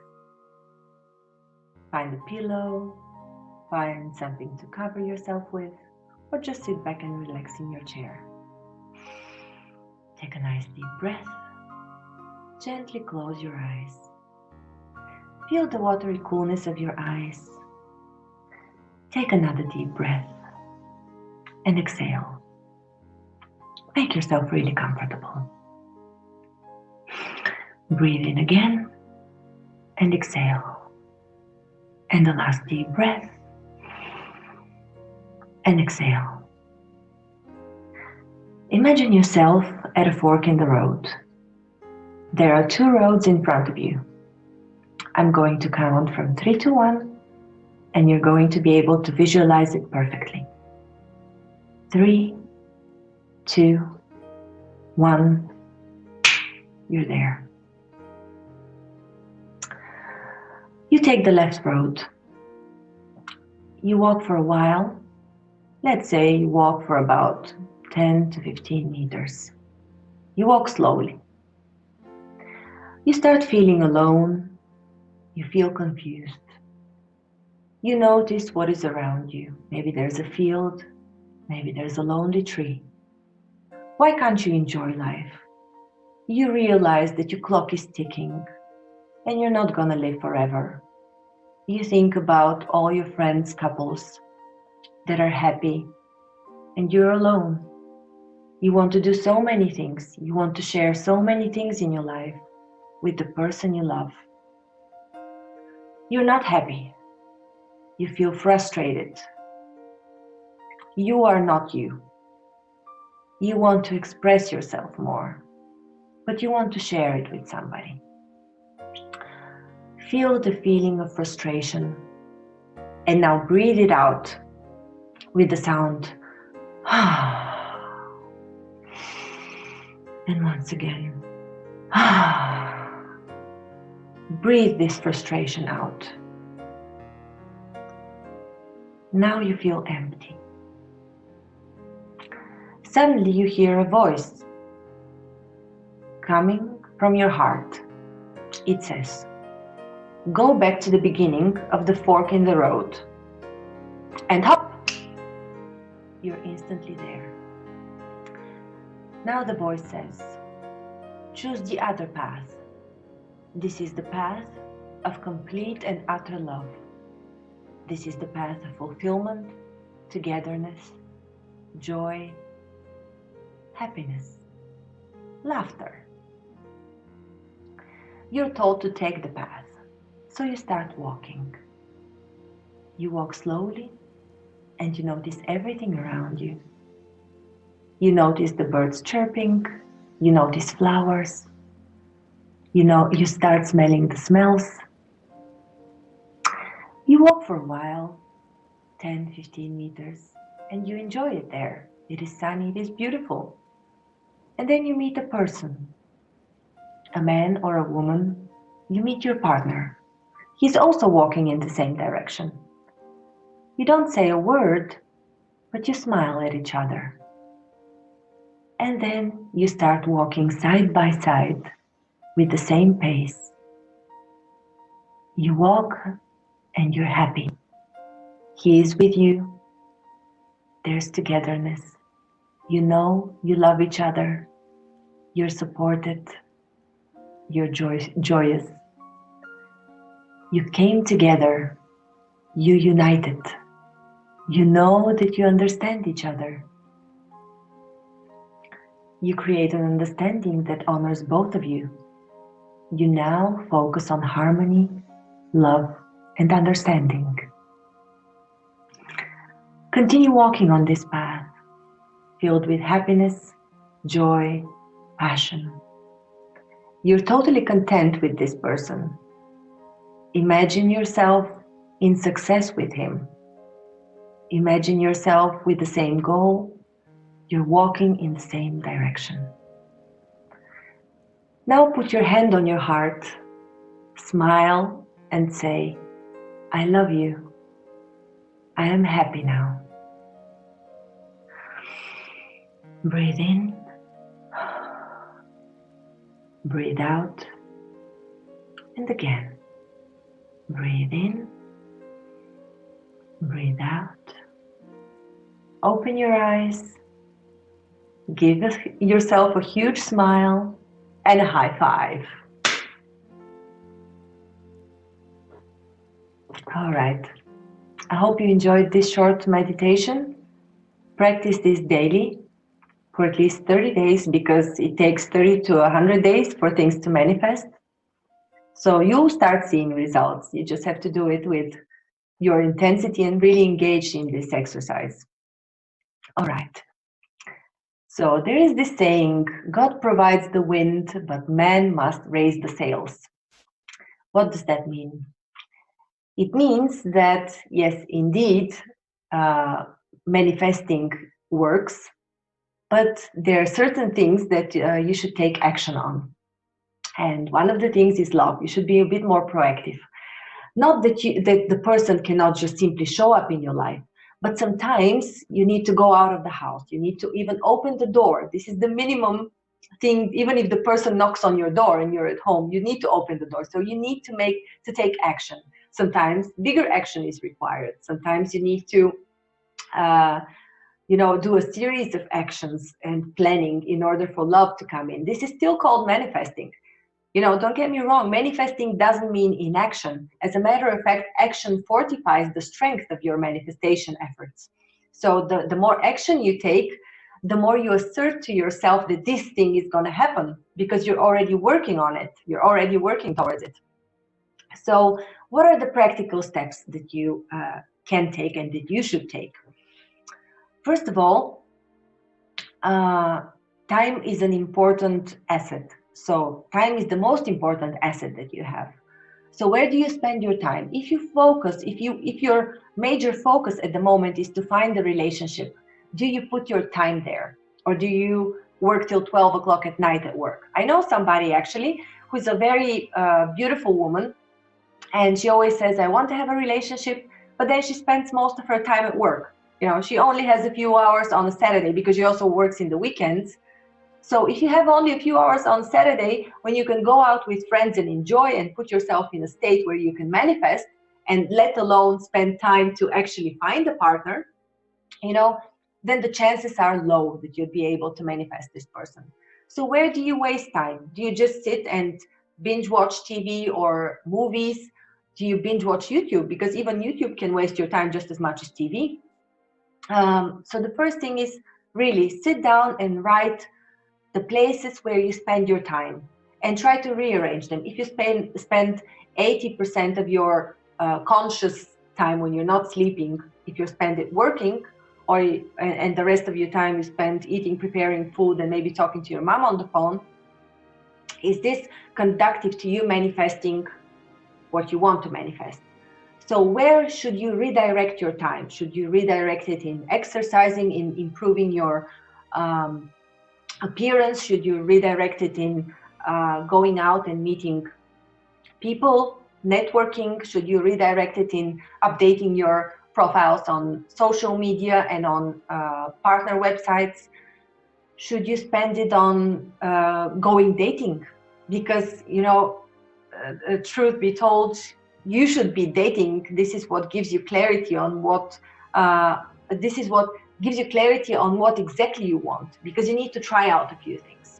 Find a pillow, find something to cover yourself with, or just sit back and relax in your chair. Take a nice deep breath. Gently close your eyes. Feel the watery coolness of your eyes. Take another deep breath and exhale. Make yourself really comfortable. Breathe in again and exhale. And the last deep breath and exhale. Imagine yourself at a fork in the road. There are two roads in front of you. I'm going to count from 3 to 1, and you're going to be able to visualize it perfectly. 3, 2, 1, you're there. You take the left road. You walk for a while. Let's say you walk for about 10 to 15 meters. You walk slowly. You start feeling alone. You feel confused. You notice what is around you. Maybe there's a field, maybe there's a lonely tree. Why can't you enjoy life? You realize that your clock is ticking and you're not gonna live forever. You think about all your friends, couples that are happy, and you're alone. You want to do so many things. You want to share so many things in your life with the person you love. You're not happy. You feel frustrated. You are not you. You want to express yourself more, but you want to share it with somebody. Feel the feeling of frustration and now breathe it out with the sound. And once again, breathe this frustration out. Now you feel empty. Suddenly you hear a voice coming from your heart. It says, go back to the beginning of the fork in the road. And hop, you're instantly there. Now the voice says, choose the other path. This is the path of complete and utter love. This is the path of fulfillment, togetherness, joy, happiness, laughter. You're told to take the path, so you start walking. You walk slowly and you notice everything around you. You notice the birds chirping, you notice flowers, you start smelling the smells. You walk for a while, 10, 15 meters, and you enjoy it there. It is sunny, it is beautiful. And then you meet a person, a man or a woman. You meet your partner. He's also walking in the same direction. You don't say a word, but you smile at each other. And then you start walking side by side with the same pace. You walk and you're happy. He is with you. There's togetherness. You know you love each other. You're supported. You're joyous. You came together. You united. You know that you understand each other. You create an understanding that honors both of you. You now focus on harmony, love, and understanding. Continue walking on this path, filled with happiness, joy, passion. You're totally content with this person. Imagine yourself in success with him. Imagine yourself with the same goal. You're walking in the same direction. Now put your hand on your heart, smile, and say, I love you. I am happy now. Breathe in, breathe out, and again. Breathe in, breathe out. Open your eyes. Give yourself a huge smile and a high five. All right. I hope you enjoyed this short meditation. Practice this daily for at least 30 days because it takes 30 to 100 days for things to manifest. So you'll start seeing results. You just have to do it with your intensity and really engage in this exercise. All right. So there is this saying, God provides the wind, but man must raise the sails. What does that mean? It means that, yes, indeed, manifesting works, but there are certain things that you should take action on. And one of the things is love. You should be a bit more proactive. Not that the person cannot just simply show up in your life, but sometimes you need to go out of the house. You need to even open the door. This is the minimum thing. Even if the person knocks on your door and you're at home, you need to open the door. So you need to take action. Sometimes bigger action is required. Sometimes you need to do a series of actions and planning in order for love to come in. This is still called manifesting. Don't get me wrong, manifesting doesn't mean inaction. As a matter of fact, action fortifies the strength of your manifestation efforts. So the more action you take, the more you assert to yourself that this thing is going to happen, because you're already working on it. You're already working towards it. So what are the practical steps that you can take and that you should take? First of all, time is an important asset. So time is the most important asset that you have. So where do you spend your time? If your major focus at the moment is to find a relationship, do you put your time there? Or do you work till 12 o'clock at night at work? I know somebody actually who's a very beautiful woman, and she always says, I want to have a relationship, but then she spends most of her time at work. She only has a few hours on a Saturday because she also works in the weekends. So if you have only a few hours on Saturday, when you can go out with friends and enjoy and put yourself in a state where you can manifest, and let alone spend time to actually find a partner, then the chances are low that you'll be able to manifest this person. So where do you waste time? Do you just sit and binge watch TV or movies? Do you binge watch YouTube? Because even YouTube can waste your time just as much as TV. So the first thing is really sit down and write the places where you spend your time and try to rearrange them. If you spend 80% of your conscious time when you're not sleeping, if you spend it working, and the rest of your time you spend eating, preparing food, and maybe talking to your mom on the phone, is this conducive to you manifesting what you want to manifest? So where should you redirect your time? Should you redirect it in exercising, in improving your appearance? Should you redirect it in going out and meeting people, networking? Should you redirect it in updating your profiles on social media and on partner websites? Should you spend it on going dating? Because, truth be told, you should be dating. This is what gives you clarity on what gives you clarity on what exactly you want, because you need to try out a few things.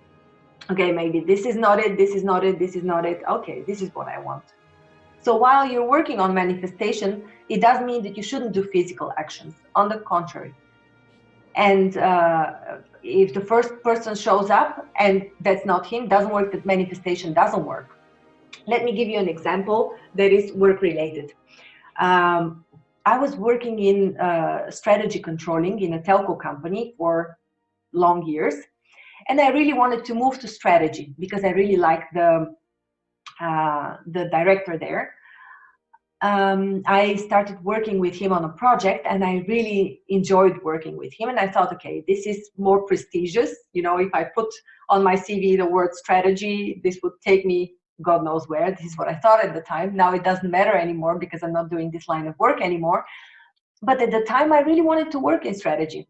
Okay, maybe this is not it, this is not it, this is not it. Okay, this is what I want. So while you're working on manifestation, it doesn't mean that you shouldn't do physical actions. On the contrary. And if the first person shows up and that's not him, doesn't work, that manifestation doesn't work. Let me give you an example that is work related. I was working in strategy controlling in a telco company for long years, and I really wanted to move to strategy because I really liked the director there. I started working with him on a project, and I really enjoyed working with him. And I thought, okay, this is more prestigious. If I put on my CV the word strategy, this would take me God knows where. This is what I thought at the time. Now it doesn't matter anymore because I'm not doing this line of work anymore. But at the time, I really wanted to work in strategy.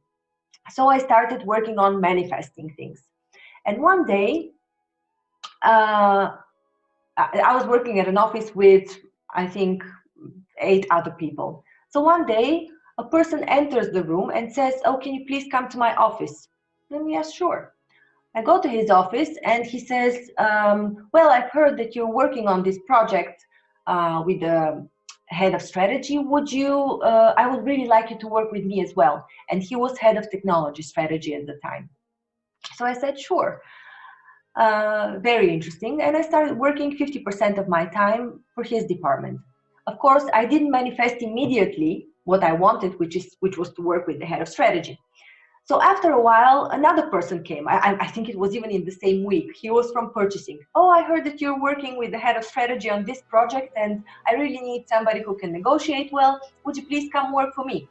So I started working on manifesting things. And one day, I was working at an office with, I think, 8 other people. So one day, a person enters the room and says, oh, can you please come to my office? And yes, sure. I go to his office and he says, well, I've heard that you're working on this project with the head of strategy. I would really like you to work with me as well. And he was head of technology strategy at the time. So I said, sure. Very interesting. And I started working 50% of my time for his department. Of course, I didn't manifest immediately what I wanted, which was to work with the head of strategy. So after a while, another person came. I think it was even in the same week. He was from purchasing. Oh, I heard that you're working with the head of strategy on this project, and I really need somebody who can negotiate well. Would you please come work for me?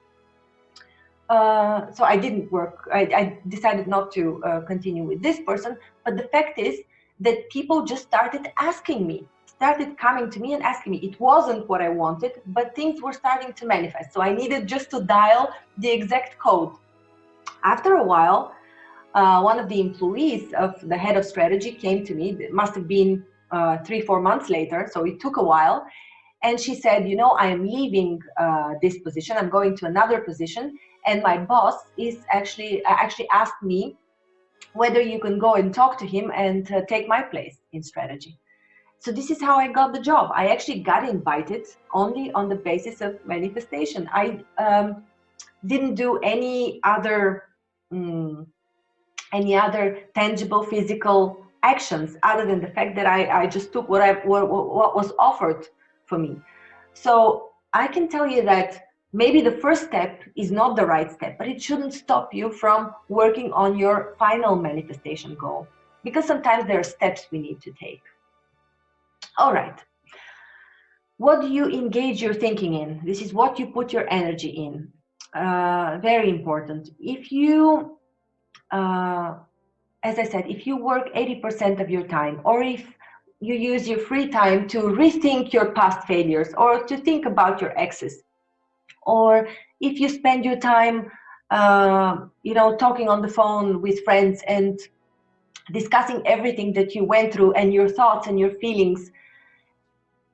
So I didn't work. I decided not to continue with this person. But the fact is that people just started coming to me and asking me. It wasn't what I wanted, but things were starting to manifest. So I needed just to dial the exact code. After a while, one of the employees of the head of strategy came to me. It must have been 3-4 months later, so it took a while. And she said, you know, I am leaving this position, I'm going to another position, and my boss is actually asked me whether you can go and talk to him and take my place in strategy. So this is how I got the job. I actually got invited only on the basis of manifestation. I didn't do any other tangible physical actions other than the fact that I just took what was offered for me. So I can tell you that maybe the first step is not the right step, but it shouldn't stop you from working on your final manifestation goal, because sometimes there are steps we need to take. All right. What do you engage your thinking in? This is what you put your energy in. Very important. If you, as I said, if you work 80% of your time, or if you use your free time to rethink your past failures, or to think about your exes, or if you spend your time, talking on the phone with friends and discussing everything that you went through and your thoughts and your feelings,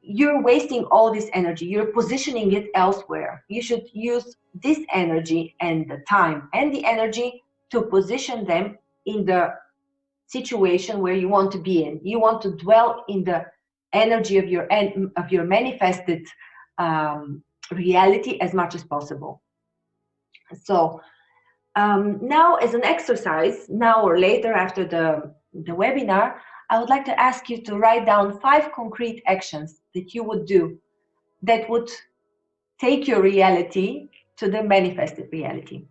you're wasting all this energy. You're positioning it elsewhere. You should use this energy and the time and the energy to position them in the situation where you want to be in. You want to dwell in the energy of your manifested reality as much as possible. So now, as an exercise, now or later after the webinar, I would like to ask you to write down 5 concrete actions that you would do that would take your reality to the manifested reality.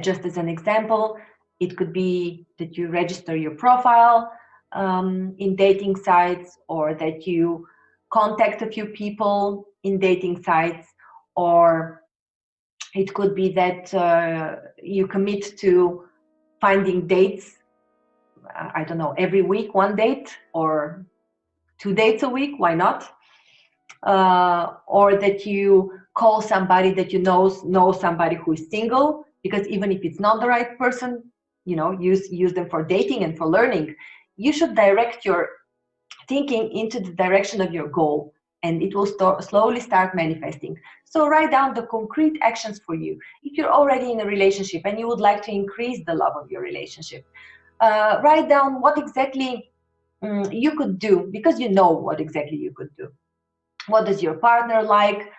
Just as an example, it could be that you register your profile in dating sites, or that you contact a few people in dating sites, or it could be that you commit to finding dates, I don't know, every week, 1 date, or 2 dates a week, why not? Or that you call somebody that you know somebody who is single, because even if it's not the right person, use them for dating and for learning. You should direct your thinking into the direction of your goal, and it will slowly start manifesting. So write down the concrete actions for you. If you're already in a relationship and you would like to increase the love of your relationship, write down what exactly you could do, because you know what exactly you could do. What does your partner like?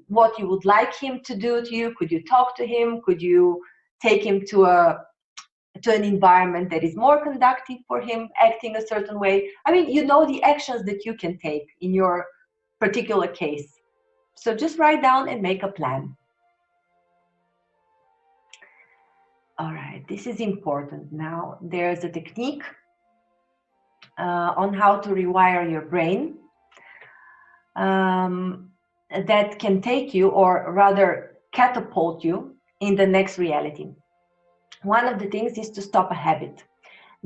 What you would like him to do to you? Could you talk to him? Could you take him to an environment that is more conducive for him acting a certain way? I mean, you know the actions that you can take in your particular case. So just write down and make a plan. All right, this is important. Now, there's a technique on how to rewire your brain that can take you, or rather catapult you, in the next reality. One of the things is to stop a habit,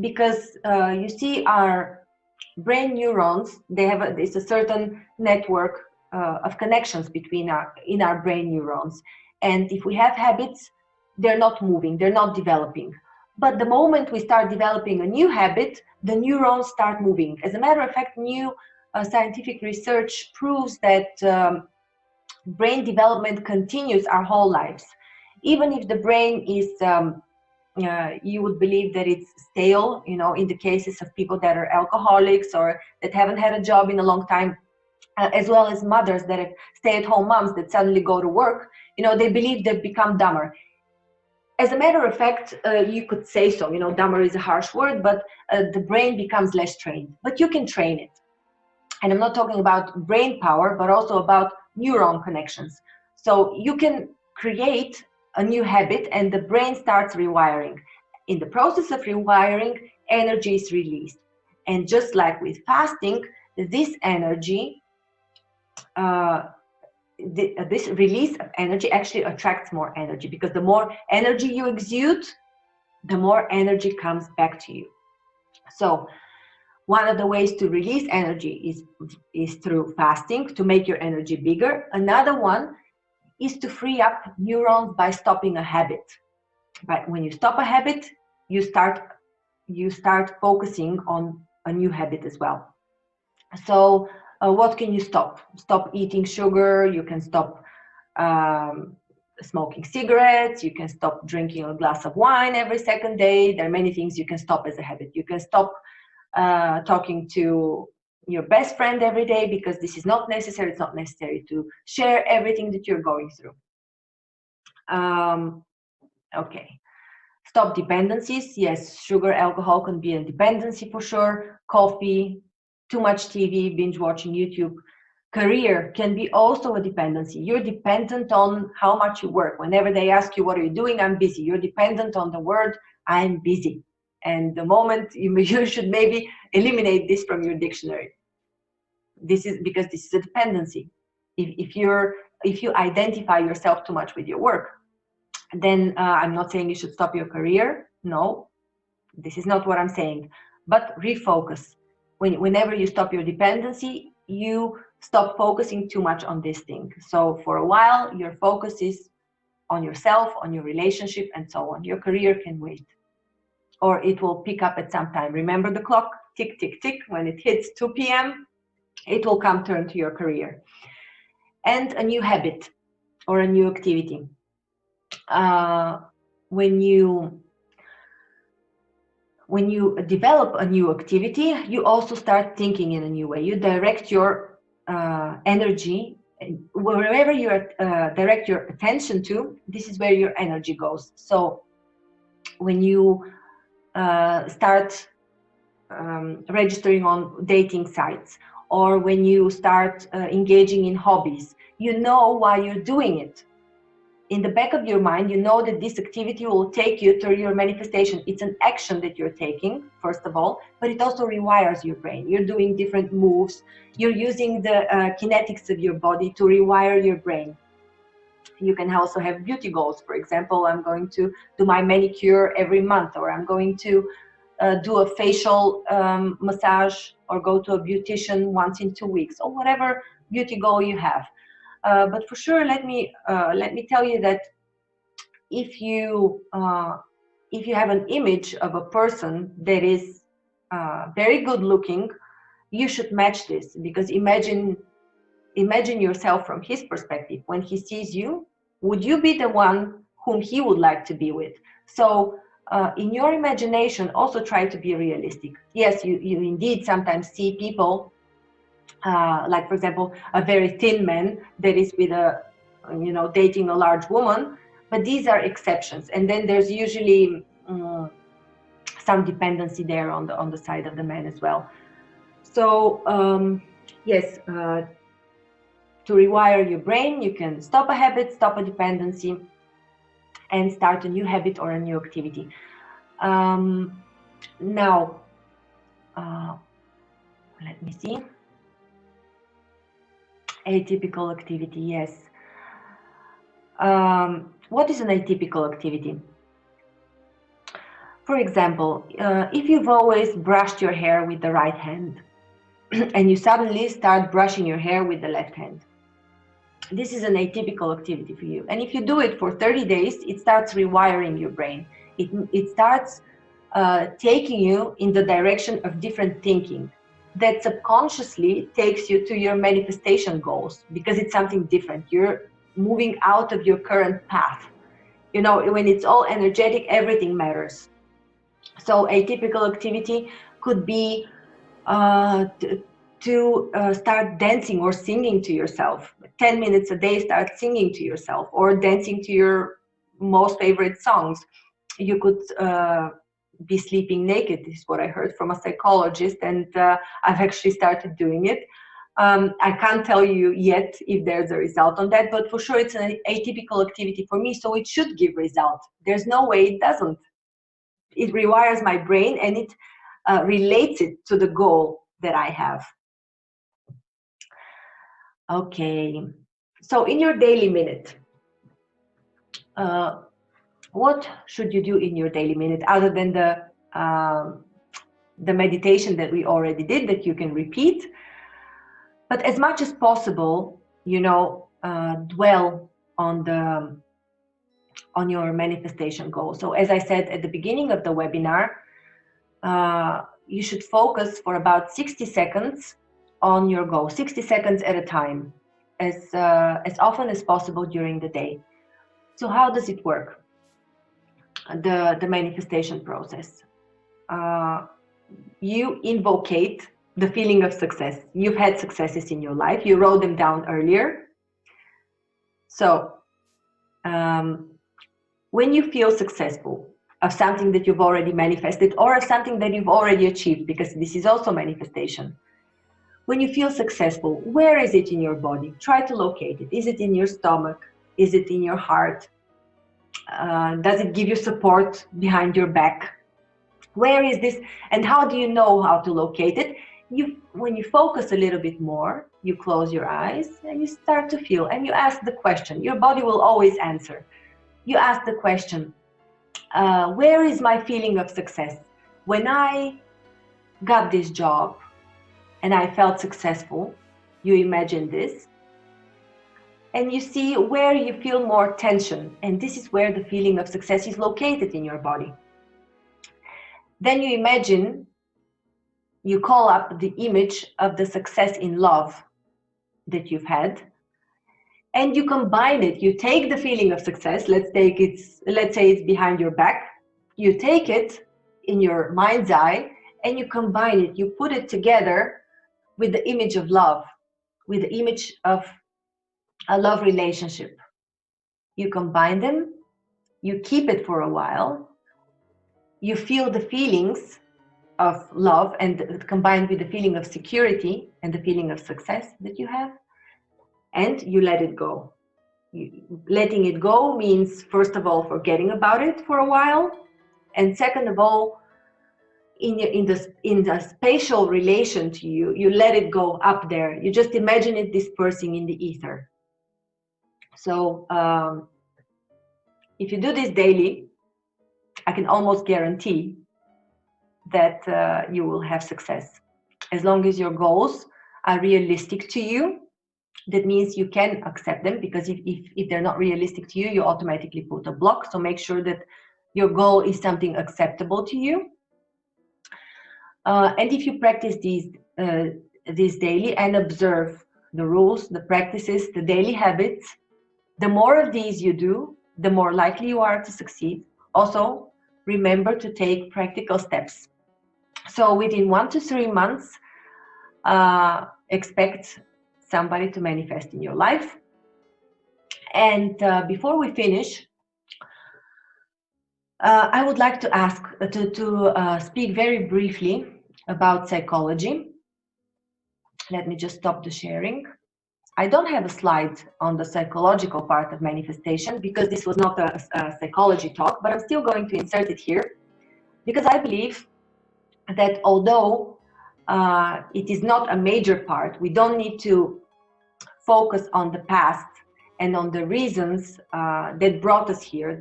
because you see, our brain neurons, there's a certain network of connections between our brain neurons, and if we have habits, they're not moving, they're not developing. But the moment we start developing a new habit, the neurons start moving. As a matter of fact, new scientific research proves that brain development continues our whole lives. Even if the brain is, you would believe that it's stale, in the cases of people that are alcoholics or that haven't had a job in a long time, as well as mothers that have stay-at-home moms that suddenly go to work, they believe they've become dumber. As a matter of fact, you could say so, dumber is a harsh word, but the brain becomes less trained. But you can train it. And I'm not talking about brain power, but also about neuron connections. So you can create a new habit and the brain starts rewiring. In the process of rewiring, energy is released. And just like with fasting, this energy, this release of energy actually attracts more energy, because the more energy you exude, the more energy comes back to you. So one of the ways to release energy is through fasting, to make your energy bigger. Another one is to free up neurons by stopping a habit. But when you stop a habit, you start focusing on a new habit as well. So what can you stop? Stop eating sugar. You can stop um, smoking cigarettes. You can stop drinking a glass of wine every second day. There are many things you can stop as a habit. You can stop talking to your best friend every day, because this is not necessary. It's not necessary to share everything that you're going through. Okay. Stop dependencies. Yes, sugar, alcohol can be a dependency for sure. Coffee, too much TV, binge watching YouTube. Career can be also a dependency. You're dependent on how much you work. Whenever they ask you, what are you doing? I'm busy. You're dependent on the word, I'm busy. And the moment you should maybe eliminate this from your dictionary. This is because this is a dependency. If you identify yourself too much with your work, then I'm not saying you should stop your career. No, this is not what I'm saying. But refocus. Whenever you stop your dependency, you stop focusing too much on this thing. So for a while, your focus is on yourself, on your relationship, and so on. Your career can wait, or it will pick up at some time. Remember the clock, tick, tick, tick. When it hits 2 p.m., it will come turn to your career. And a new habit or a new activity. When you develop a new activity, you also start thinking in a new way. You direct your energy wherever you direct your attention to. This is where your energy goes. So when you start registering on dating sites, or when you start engaging in hobbies, you know why you're doing it. In the back of your mind, you know that this activity will take you to your manifestation. It's an action that you're taking, first of all, but it also rewires your brain. You're doing different moves. You're using the kinetics of your body to rewire your brain. You can also have beauty goals. For example, I'm going to do my manicure every month, or I'm going to do a facial massage, or go to a beautician once in 2 weeks, or whatever beauty goal you have. But for sure, let me tell you that if you have an image of a person that is very good looking, you should match this, because imagine yourself from his perspective. When he sees you, would you be the one whom he would like to be with? So in your imagination, also try to be realistic. Yes, you indeed sometimes see people like, for example, a very thin man that is with dating a large woman, but these are exceptions. And then there's usually some dependency there on the side of the man as well. So yes, to rewire your brain, you can stop a habit, stop a dependency, and start a new habit or a new activity. Now, let me see. Atypical activity, yes. What is an atypical activity? For example, if you've always brushed your hair with the right hand and you suddenly start brushing your hair with the left hand, this is an atypical activity for you. And if you do it for 30 days, it starts rewiring your brain. It starts taking you in the direction of different thinking that subconsciously takes you to your manifestation goals, because it's something different. You're moving out of your current path. You know, when it's all energetic, everything matters. So atypical activity could be to start dancing or singing to yourself. 10 minutes a day, start singing to yourself, or dancing to your most favorite songs. You could be sleeping naked. This is what I heard from a psychologist, and I've actually started doing it. I can't tell you yet if there's a result on that, but for sure it's an atypical activity for me, so it should give result. There's no way it doesn't. It rewires my brain, and it relates it to the goal that I have. Okay, so in your daily minute, what should you do in your daily minute other than the meditation that we already did, that you can repeat? But as much as possible, dwell on your manifestation goal. So as I said at the beginning of the webinar, you should focus for about 60 seconds on your goal, 60 seconds at a time, as often as possible during the day. So how does it work? The manifestation process. You invocate the feeling of success. You've had successes in your life. You wrote them down earlier. So when you feel successful of something that you've already manifested or of something that you've already achieved, because this is also manifestation. When you feel successful, where is it in your body? Try to locate it. Is it in your stomach? Is it in your heart? Does it give you support behind your back? Where is this? And how do you know how to locate it? When you focus a little bit more, you close your eyes and you start to feel, and you ask the question. Your body will always answer. You ask the question, where is my feeling of success? When I got this job and I felt successful, you imagine this, and you see where you feel more tension, and this is where the feeling of success is located in your body. Then you imagine, you call up the image of the success in love that you've had, and you combine it. You take the feeling of success, let's say it's behind your back, you take it in your mind's eye and you combine it, you put it together with the image of love, with the image of a love relationship. You combine them, you keep it for a while, you feel the feelings of love and combined with the feeling of security and the feeling of success that you have, and you let it go. Letting it go means, first of all, forgetting about it for a while, and second of all, in the spatial relation to you, you let it go up there. You just imagine it dispersing in the ether. So if you do this daily, I can almost guarantee that you will have success. As long as your goals are realistic to you, that means you can accept them, because if they're not realistic to you, you automatically put a block. So make sure that your goal is something acceptable to you. And if you practice these daily and observe the rules, the practices, the daily habits, the more of these you do, the more likely you are to succeed. Also, remember to take practical steps. So within 1 to 3 months, expect somebody to manifest in your life. And before we finish, I would like to ask to speak very briefly about psychology. Let me just stop the sharing. I don't have a slide on the psychological part of manifestation because this was not a psychology talk, but I'm still going to insert it here because I believe that although it is not a major part, we don't need to focus on the past and on the reasons that brought us here,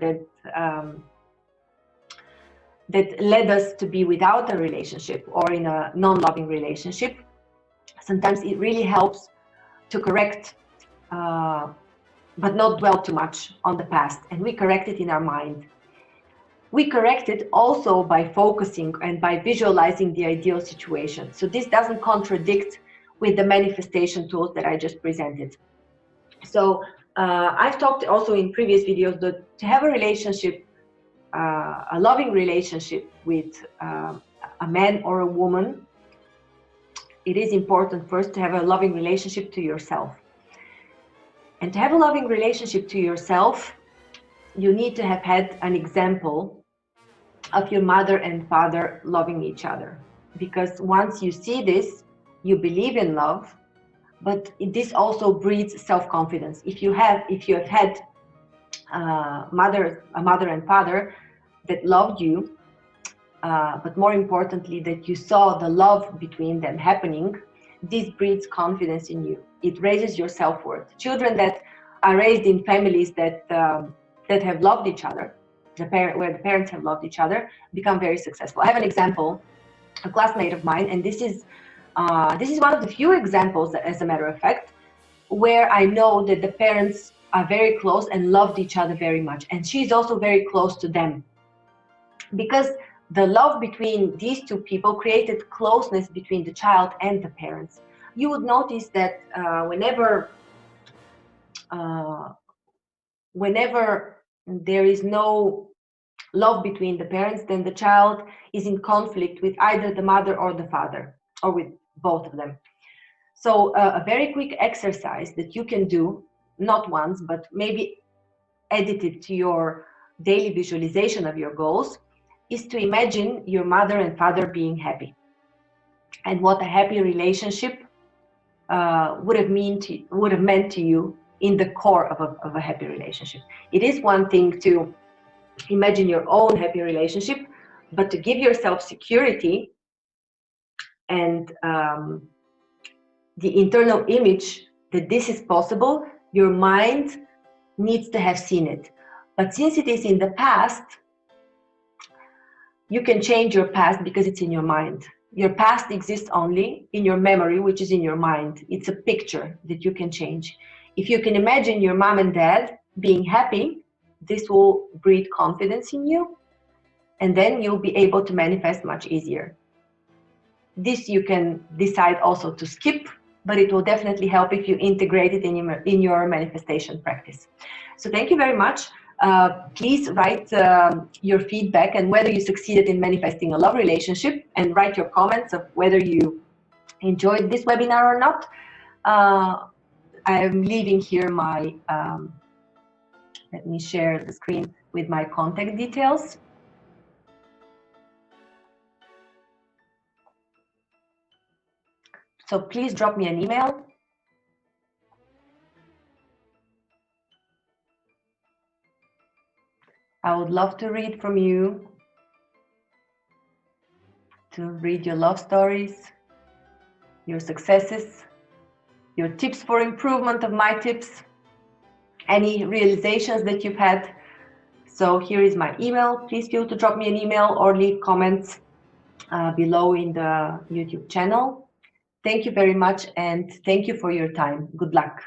that led us to be without a relationship or in a non-loving relationship. Sometimes it really helps to correct, but not dwell too much on the past. And we correct it in our mind. We correct it also by focusing and by visualizing the ideal situation. So this doesn't contradict with the manifestation tools that I just presented. So I've talked also in previous videos that to have a relationship, a loving relationship with a man or a woman, it is important first to have a loving relationship to yourself. And to have a loving relationship to yourself, you need to have had an example of your mother and father loving each other. Because once you see this, you believe in love, but this also breeds self-confidence. If you have had a mother and father that loved you, but more importantly, that you saw the love between them happening, this breeds confidence in you. It raises your self-worth. Children that are raised in families that have loved each other, where the parents have loved each other, become very successful. I have an example, a classmate of mine, and this is one of the few examples, as a matter of fact, where I know that the parents are very close and loved each other very much, and she's also very close to them, because the love between these two people created closeness between the child and the parents. you would notice that whenever there is no love between the parents, then the child is in conflict with either the mother or the father, or with both of them. So a very quick exercise that you can do, not once, but maybe edit it to your daily visualization of your goals, is to imagine your mother and father being happy, and what a happy relationship would have meant to you in the core of a happy relationship. It is one thing to imagine your own happy relationship, but to give yourself security and the internal image that this is possible, your mind needs to have seen it. But since it is in the past, you can change your past because it's in your mind. Your past exists only in your memory, which is in your mind. It's a picture that you can change. If you can imagine your mom and dad being happy, this will breed confidence in you, and then you'll be able to manifest much easier. This you can decide also to skip, but it will definitely help if you integrate it in your manifestation practice. So thank you very much. Please write your feedback and whether you succeeded in manifesting a love relationship, and write your comments of whether you enjoyed this webinar or not. I'm leaving here my, let me share the screen with my contact details. So please drop me an email. I would love to read from you, to read your love stories, your successes, your tips for improvement of my tips, any realizations that you've had. So here is my email. Please feel to drop me an email or leave comments below in the YouTube channel. Thank you very much, and thank you for your time. Good luck.